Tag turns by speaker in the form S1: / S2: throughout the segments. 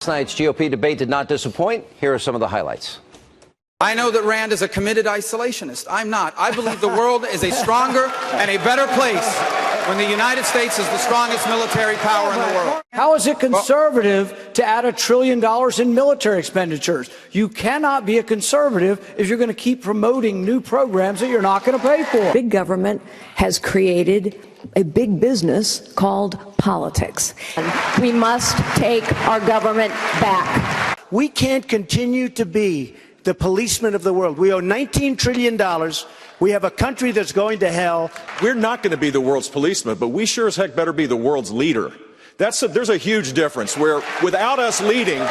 S1: Tonight's GOP debate did not disappoint. Here are some of the highlights.
S2: I know that Rand is a committed isolationist. I'm not. I believe the world is a stronger and a better place when the United States is the strongest military power in the world.
S3: How is it conservative to add $1 trillion in military expenditures? You cannot be a conservative if you're going to keep promoting new programs that you're not going to pay for.
S4: Big government has created a big business called politics. We must take our government back.
S5: We can't continue to be the policemen of the world. We owe $19 trillion. We have a country that's going to hell.
S6: We're not going to be the world's policeman, but we sure as heck better be the world's leader. There's a huge difference where without us leading,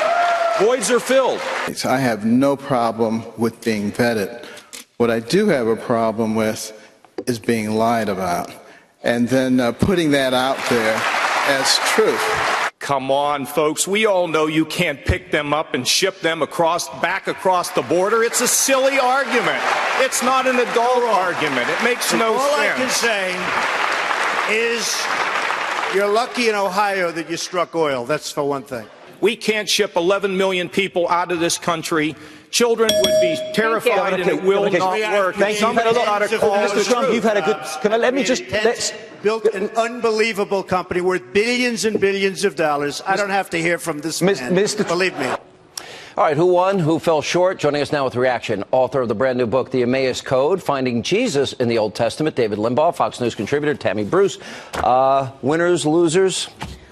S6: voids are filled.
S7: I have no problem with being vetted. What I do have a problem with is being lied about and then putting that out there as truth.
S8: Come on, folks. We all know you can't pick them up and ship them back across the border. It's a silly argument. It's not an adult argument. It makes no sense.
S5: All I can say is you're lucky in Ohio that you struck oil. That's for one thing.
S8: We can't ship 11 million people out of this country. Children would be terrified, and it will not work.
S1: Thank you. Mr. Trump, you've had a good. Let me just.
S5: Built an unbelievable company worth billions and billions of dollars. I don't have to hear from this man. Believe me.
S1: All right, who won? Who fell short? Joining us now with reaction, author of the brand new book, The Emmaus Code, Finding Jesus in the Old Testament, David Limbaugh, Fox News contributor, Tammy Bruce. Winners, losers?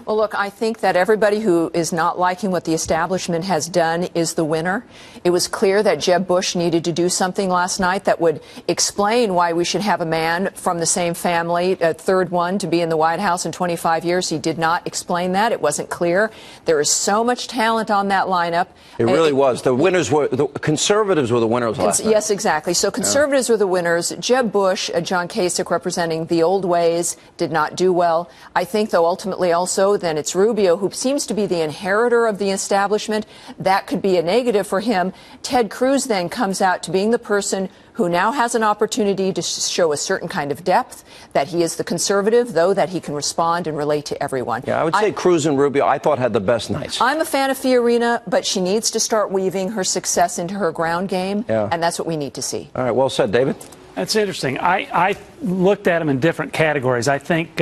S9: Well, look, I think that everybody who is not liking what the establishment has done is the winner. It was clear that Jeb Bush needed to do something last night that would explain why we should have a man from the same family, a third one, to be in the White House in 25 years. He did not explain that. It wasn't clear. There is so much talent on that lineup.
S1: It really was. The winners were, the conservatives were the winners last night.
S9: Yes, exactly. So conservatives were the winners. Jeb Bush, John Kasich, representing the old ways, did not do well. I think, though, ultimately also, then it's Rubio, who seems to be the inheritor of the establishment. That could be a negative for him. Ted Cruz then comes out to being the person who now has an opportunity to show a certain kind of depth, that he is the conservative, though, that he can respond and relate to everyone.
S1: Yeah, I would say Cruz and Rubio, I thought, had the best nights.
S9: I'm a fan of Fiorina, but she needs to start weaving her success into her ground game, and that's what we need to see.
S1: All right, well said, David.
S3: That's interesting. I looked at them in different categories. I think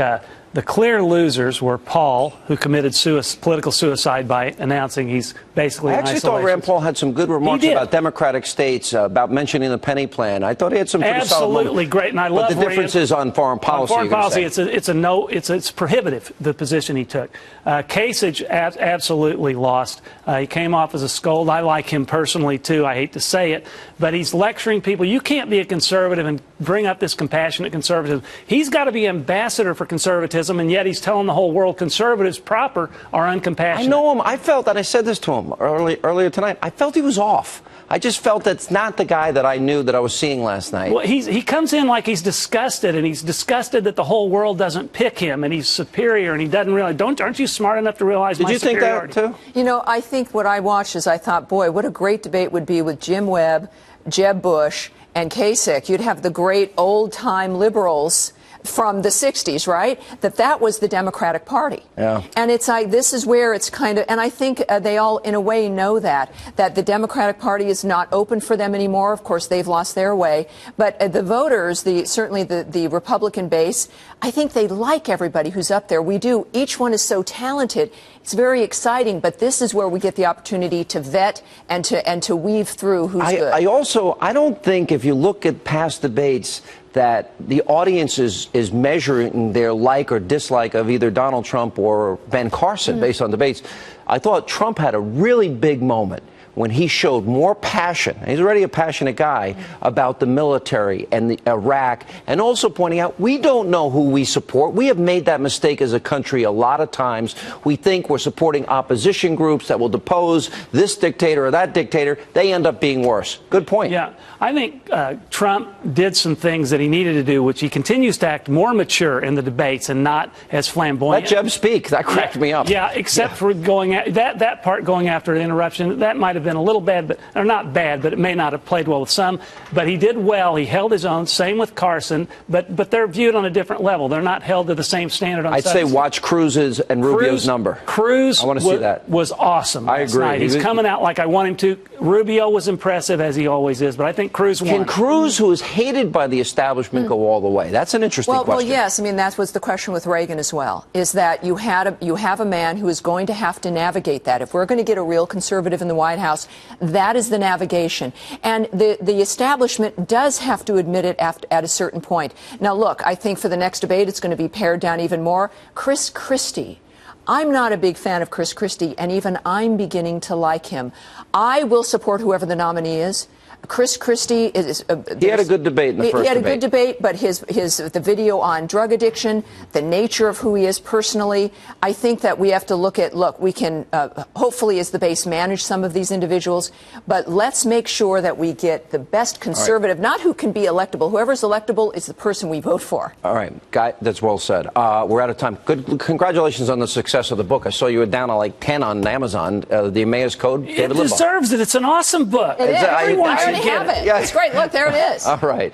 S3: the clear losers were Paul, who committed political suicide by announcing he's basically in isolation.
S1: I actually thought Rand Paul had some good remarks about Democratic states, about mentioning the penny plan. I thought he had some pretty
S3: absolutely great, and I love
S1: the difference is on foreign policy.
S3: On foreign policy, it's prohibitive, the position he took. Kasich absolutely lost. He came off as a scold. I like him personally too. I hate to say it, but he's lecturing people. You can't be a conservative and bring up this compassionate conservatism. He's got to be ambassador for conservatism. And yet he's telling the whole world conservatives proper are uncompassionate.
S1: I know him. I felt, and I said this to him earlier tonight, I felt he was off. I just felt that's not the guy that I knew that I was seeing last night.
S3: Well, he comes in like he's disgusted, and he's disgusted that the whole world doesn't pick him, and he's superior, and he doesn't realize. Aren't you smart enough to realize my superiority?
S1: Did you think that too?
S9: You know, I think what I watched is I thought, boy, what a great debate would be with Jim Webb, Jeb Bush, and Kasich. You'd have the great old-time liberals from the 60s, right? That was the Democratic Party.
S1: Yeah.
S9: And it's like, this is where it's kind of, and I think they all, in a way, know that the Democratic Party is not open for them anymore. Of course, they've lost their way. But the voters, certainly the Republican base, I think they like everybody who's up there. We do. Each one is so talented. It's very exciting, but this is where we get the opportunity to vet and to weave through who's good.
S1: I don't think if you look at past debates that the audience is measuring their like or dislike of either Donald Trump or Ben Carson based on debates. I thought Trump had a really big moment when he showed more passion, he's already a passionate guy, about the military and the Iraq, and also pointing out we don't know who we support. We have made that mistake as a country a lot of times. We think we're supporting opposition groups that will depose this dictator or that dictator. They end up being worse. Good point.
S3: Yeah, I think Trump did some things that he needed to do, which he continues to act more mature in the debates and not as flamboyant.
S1: Let Jeb speak. That cracked me up.
S3: Yeah, except for going at that part going after an interruption. That might have been a little bad, but or not bad, but it may not have played well with some. But he did well. He held his own. Same with Carson. But they're viewed on a different level. They're not held to the same standard.
S1: I'd say watch Cruz's and Rubio's number.
S3: Cruz
S1: I want to see that.
S3: Was awesome.
S1: I agree.
S3: Night. He's coming out like I want him to. Rubio was impressive, as he always is, but I think Cruz won.
S1: Can Cruz, who is hated by the establishment, go all the way? That's an interesting question.
S9: Well, yes. I mean, that was the question with Reagan as well, is that you have a man who is going to have to navigate that. If we're going to get a real conservative in the White House, that is the navigation. And the establishment does have to admit it at a certain point. Now, look, I think for the next debate, it's going to be pared down even more. Chris Christie. I'm not a big fan of Chris Christie, and even I'm beginning to like him. I will support whoever the nominee is. Chris Christie is.
S1: He had a good debate in the first debate.
S9: He had a good debate, but the video on drug addiction, the nature of who he is personally, I think that we have to look, we can hopefully as the base manage some of these individuals, but let's make sure that we get the best conservative, not who can be electable. Whoever's electable is the person we vote for.
S1: All right, Guy, that's well said. We're out of time. Good, congratulations on the success of the book. I saw you were down at like 10 on Amazon. The Emmaus Code.
S3: It deserves it. It's an awesome book.
S9: It is.
S3: Everyone
S9: I already
S3: should get
S9: have it.
S1: Yeah.
S9: It's great. Look, there it is.
S1: All right.